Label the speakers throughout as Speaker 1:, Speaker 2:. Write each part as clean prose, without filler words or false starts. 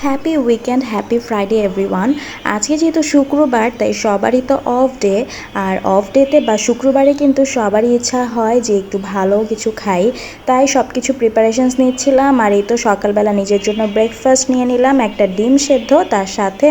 Speaker 1: Happy weekend, happy Friday everyone. আজকে যেহেতু শুক্রবার, তাই সবারই তো অফ ডে। আর অফ ডেতে বা শুক্রবারে কিন্তু সবারই ইচ্ছা হয় যে একটু ভালো কিছু খাই। তাই সব কিছু প্রিপারেশনস নিচ্ছিলাম। আর এই তো সকালবেলা নিজের জন্য ব্রেকফাস্ট নিয়ে নিলাম, একটা ডিম সেদ্ধ, তার সাথে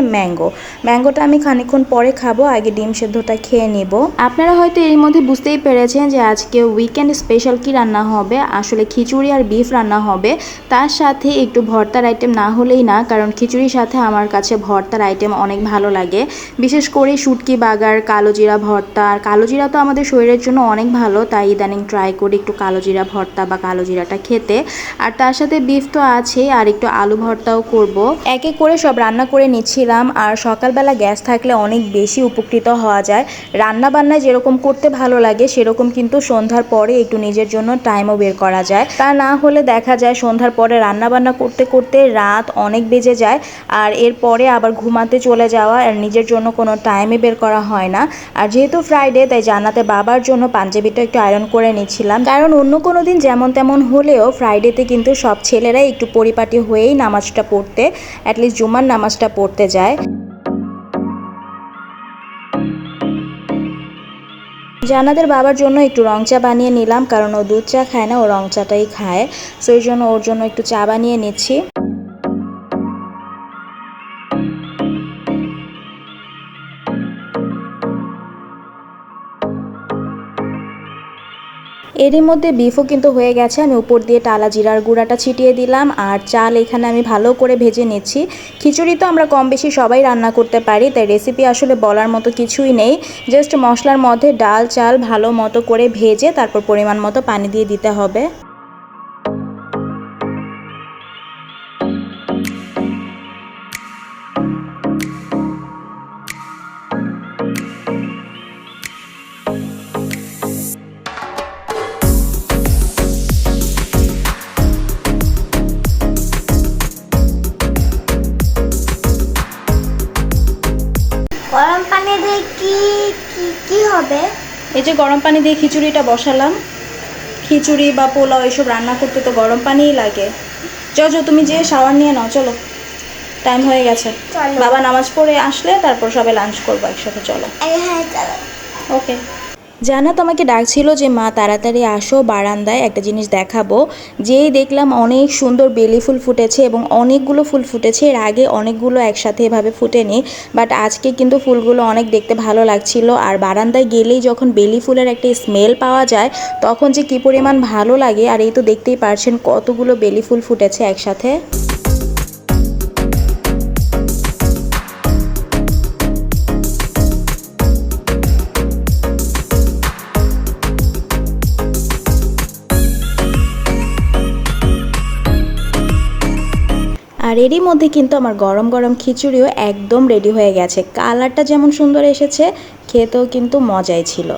Speaker 1: ম্যাঙ্গোটা আমি খানিকক্ষণ পরে খাবো, আগে ডিম সেদ্ধটা খেয়ে নিব। আপনারা হয়তো এর মধ্যে বুঝতেই পেরেছেন যে আজকে উইকেন্ড স্পেশাল কি রান্না হবে। আসলে খিচুড়ি আর বিফ রান্না হবে, তার সাথে একটু ভর্তার আইটেম না হলেই না, কারণ খিচুড়ির সাথে আমার কাছে ভর্তার আইটেম অনেক ভালো লাগে। বিশেষ করে শুটকি বাগার, কালো জিরা ভর্তা। আর কালো জিরা তো আমাদের শরীরের জন্য অনেক ভালো, তাই ইদানিং ট্রাই করি একটু কালো জিরা ভর্তা বা কালো জিরাটা খেতে। আর তার সাথে বিফ তো আছেই, আর একটু আলু ভর্তাও করব। এক এক করে সব রান্না করে নিচ্ছিলাম। আর সকালবেলা গ্যাস থাকলে অনেক বেশি উপকৃত হওয়া যায়। রান্না বান্নায় যেরকম করতে ভালো লাগে, সেরকম কিন্তু সন্ধ্যার পরে একটু নিজের জন্য টাইমও বের করা যায়। তা না হলে দেখা যায় সন্ধ্যার পরে রান্না বান্না করতে করতে রাত অনেক বেজে যায়, আর এরপরে আবার ঘুমাতে চলে যাওয়া, আর নিজের জন্য কোনো টাইমই বের করা হয় না। আর যেহেতু ফ্রাইডে, তাই জান্নাতে বাবার জন্য পাঞ্জাবিটা একটু আয়রন করে নিচ্ছিলাম, কারণ অন্য কোনো দিন যেমন তেমন হলেও ফ্রাইডেতে কিন্তু সব ছেলেরাই একটু পরিপাটি হয়েই নামাজটা পড়তে, অ্যাটলিস্ট জুমার নামাজটা পড়তে যায়। জান্নাতের বাবার জন্য একটু রং চা বানিয়ে নিলাম, কারণ ও দুধ চা খায় না, ও রং চাটাই খায়। সো এই জন্য ওর জন্য একটু চা বানিয়ে নিচ্ছি। এরই মধ্যে বিফও কিন্তু হয়ে গেছে। আমি উপর দিয়ে টালা জিরার গুঁড়াটা ছিটিয়ে দিলাম, আর চাল এখানে আমি ভালো করে ভেজে নিচ্ছি। খিচুড়ি তো আমরা কম বেশি সবাই রান্না করতে পারি, তাই রেসিপি আসলে বলার মতো কিছুই নেই। জাস্ট মশলার মধ্যে ডাল চাল ভালো মতো করে ভেজে তারপর পরিমাণ মতো পানি দিয়ে দিতে হবে।
Speaker 2: গরম পানি দিয়ে কি কি কি হবে?
Speaker 1: এই যে গরম পানি দিয়ে খিচুড়িটা বসালাম। খিচুড়ি বা পোলাও এসব রান্না করতে তো গরম পানিই লাগে। যাও তুমি যে শাওয়ার নিয়ে নাও, চলো, টাইম হয়ে গেছে। বাবা নামাজ পড়ে আসলে তারপর সবাই লাঞ্চ করবো একসাথে, চলো।
Speaker 2: হ্যাঁ চলো।
Speaker 1: ওকে। জান্নাত আমাকে ডাকছিল যে মা তাড়াতাড়ি আসো, বারান্দায় একটা জিনিস দেখাবো। যেই দেখলাম অনেক সুন্দর বেলি ফুল ফুটেছে, এবং অনেকগুলো ফুল ফুটেছে। এর আগে অনেকগুলো একসাথে এভাবে ফুটেনি, বাট আজকে কিন্তু ফুলগুলো অনেক দেখতে ভালো লাগছিল। আর বারান্দায় গেলেই যখন বেলি ফুলের একটা স্মেল পাওয়া যায়, তখন যে কী পরিমাণ ভালো লাগে। আর এই তো দেখতেই পারছেন কতগুলো বেলি ফুল ফুটেছে একসাথে। আর এরই মধ্যে কিন্তু আমার গরম গরম খিচুড়িও একদম রেডি হয়ে গেছে। কালারটা যেমন সুন্দর এসেছে, খেতেও কিন্তু মজাই ছিল।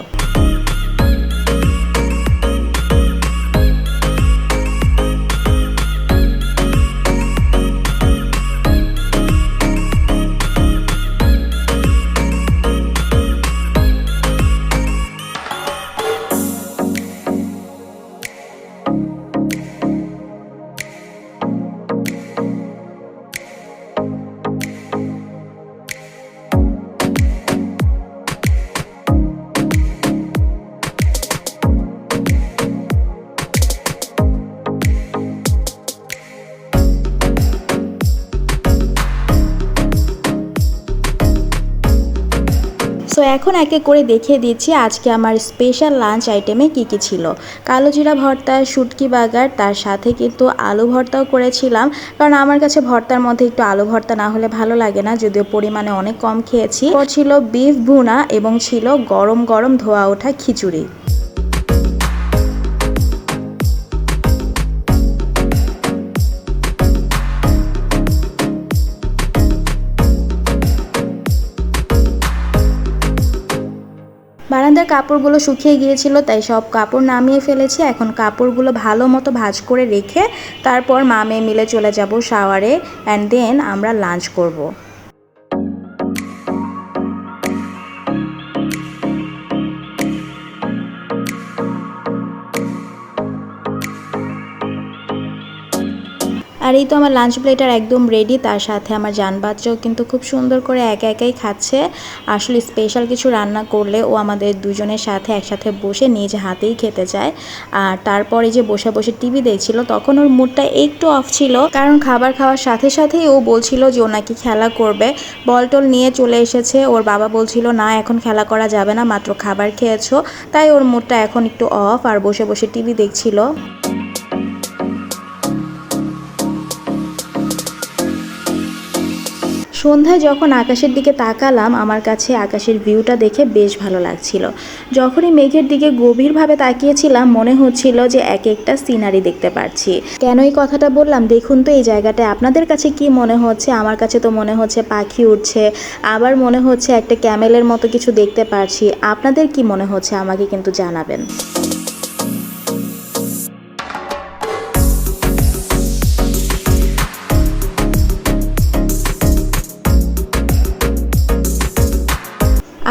Speaker 1: সো এখন এক এক করে দেখিয়ে দিচ্ছি আজকে আমার স্পেশাল লাঞ্চ আইটেমে কি কি ছিল। কালো জিরা ভর্তা, শুটকি বাগার, তার সাথে কিন্তু আলু ভর্তাও করেছিলাম, কারণ আমার কাছে ভর্তার মধ্যে একটু আলু ভর্তা না হলে ভালো লাগে না, যদিও পরিমাণে অনেক কম খেয়েছি। ছিল বিফ ভুনা, এবং ছিল গরম গরম ধোয়া ওঠা খিচুড়ি। বারান্দার কাপড়গুলো শুকিয়ে গিয়েছিল, তাই সব কাপড় নামিয়ে ফেলেছি। এখন কাপড়গুলো ভালো মতো ভাঁজ করে রেখে তারপর মা মেয়ে মিলে চলে যাব শাওয়ারে, অ্যান্ড দেন আমরা লাঞ্চ করব। আর এই তো আমার লাঞ্চ প্লেটার একদম রেডি, তার সাথে আমার জান বাচ্চাও কিন্তু খুব সুন্দর করে একা একাই খাচ্ছে। আসলে স্পেশাল কিছু রান্না করলে ও আমাদের দুজনের সাথে একসাথে বসে নিজ হাতেই খেতে চায়। আর তারপরে যে বসে বসে টিভি দেখছিল, তখন ওর মুডটা একটু অফ ছিল, কারণ খাবার খাওয়ার সাথে সাথেই ও বলছিল যে ও নাকি খেলা করবে। বলটল নিয়ে চলে এসেছে, ওর বাবা বলছিল না এখন খেলা করা যাবে না, মাত্র খাবার খেয়েছো। তাই ওর মুডটা এখন একটু অফ আর বসে বসে টিভি দেখছিল। সন্ধ্যায় যখন আকাশের দিকে তাকালাম, আমার কাছে আকাশের ভিউটা দেখে বেশ ভালো লাগছিল। যখনই মেঘের দিকে গভীরভাবে তাকিয়েছিলাম, মনে হচ্ছিল যে এক একটা সিনারি দেখতে পাচ্ছি। কেন এই কথাটা বললাম, দেখুন তো এই জায়গাটায় আপনাদের কাছে কি মনে হচ্ছে? আমার কাছে তো মনে হচ্ছে পাখি উঠছে, আবার মনে হচ্ছে একটা ক্যামেলের মতো কিছু দেখতে পাচ্ছি। আপনাদের কি মনে হচ্ছে আমাকে কিন্তু জানাবেন।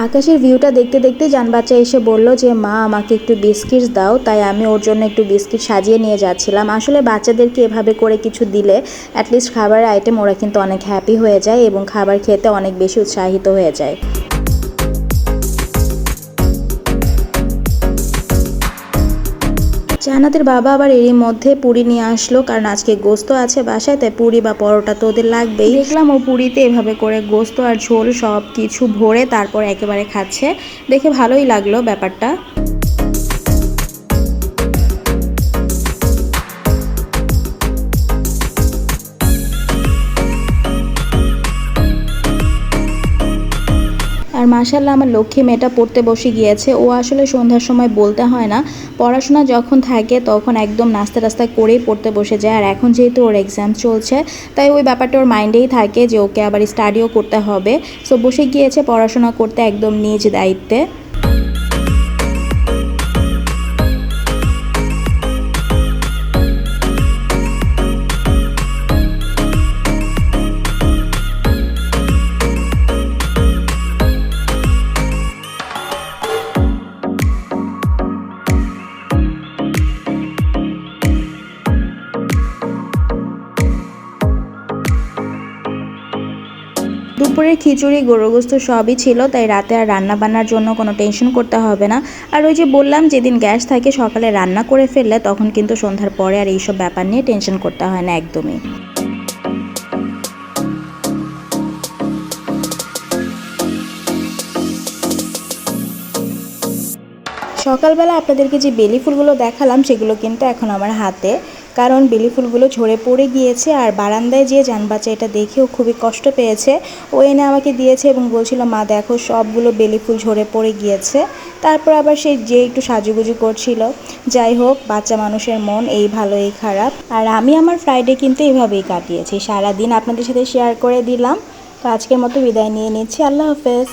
Speaker 1: আকাশের ভিউটা দেখতে দেখতে জান বাচ্চা এসে বলল যে মা আমাকে একটু বিস্কিটস দাও। তাই আমি ওর জন্য একটু বিস্কিট সাজিয়ে নিয়ে যাচ্ছিলাম। আসলে বাচ্চাদেরকে এভাবে করে কিছু দিলে অ্যাটলিস্ট খাবারের আইটেম ওরা কিন্তু অনেক হ্যাপি হয়ে যায় এবং খাবার খেতে অনেক বেশি উৎসাহিত হয়ে যায়। জান্নাতের বাবা আবার এরই মধ্যে পুরি নিয়ে আসলো, কারণ আজকে গোস্ত আছে বাসায়, তাই পুরি বা পরোটা তো ওদের লাগবেই। দেখলাম ও পুরিতে এভাবে করে গোস্ত আর ঝোল সব কিছু ভরে তারপর একেবারে খাচ্ছে, দেখে ভালোই লাগলো ব্যাপারটা। আর মাশাআল্লাহ আমার লক্ষ্মী মেয়েটা পড়তে বসে গিয়েছে। ও আসলে সন্ধ্যার সময় বলতে হয় না, পড়াশোনা যখন থাকে তখন একদম নাস্তা টাস্তা করেই পড়তে বসে যায়। আর এখন যেহেতু ওর এক্সাম চলছে, তাই ওই ব্যাপারটা ওর মাইন্ডেই থাকে যে ওকে আবার স্টাডিও করতে হবে। সো বসে গিয়েছে পড়াশোনা করতে একদম নিজ দায়িত্বে। দুপুরের খিচুড়ি গরুর গোস্ত সবই ছিল, তাই রাতে আর রান্না বান্নার জন্য কোনো টেনশন করতে হবে না। আর ওই যে বললাম, যেদিন গ্যাস থাকে সকালে রান্না করে ফেললে তখন কিন্তু সন্ধ্যার পরে আর এইসব ব্যাপার নিয়ে টেনশন করতে হয় না একদমই। সকালবেলা আপনাদেরকে যে বেলি ফুলগুলো দেখালাম সেগুলো কিন্তু এখন আমার হাতে, কারণ বেলি ফুলগুলো ঝরে পড়ে গিয়েছে। আর বারান্দায় যে জান বাচ্চা এটা দেখেও খুবই কষ্ট পেয়েছে, ও এনে আমাকে দিয়েছে এবং বলছিল মা দেখো সবগুলো বেলি ফুল ঝরে পড়ে গিয়েছে। তারপর আবার সে যে একটু সাজুগুজু করছিল। যাই হোক, বাচ্চা মানুষের মন এই ভালো এই খারাপ। আর আমি আমার ফ্রাইডে কিন্তু এইভাবেই কাটিয়েছি, সারাদিন আপনাদের সাথে শেয়ার করে দিলাম। তো আজকের মতো বিদায় নিয়ে নিচ্ছি, আল্লাহ হাফেজ।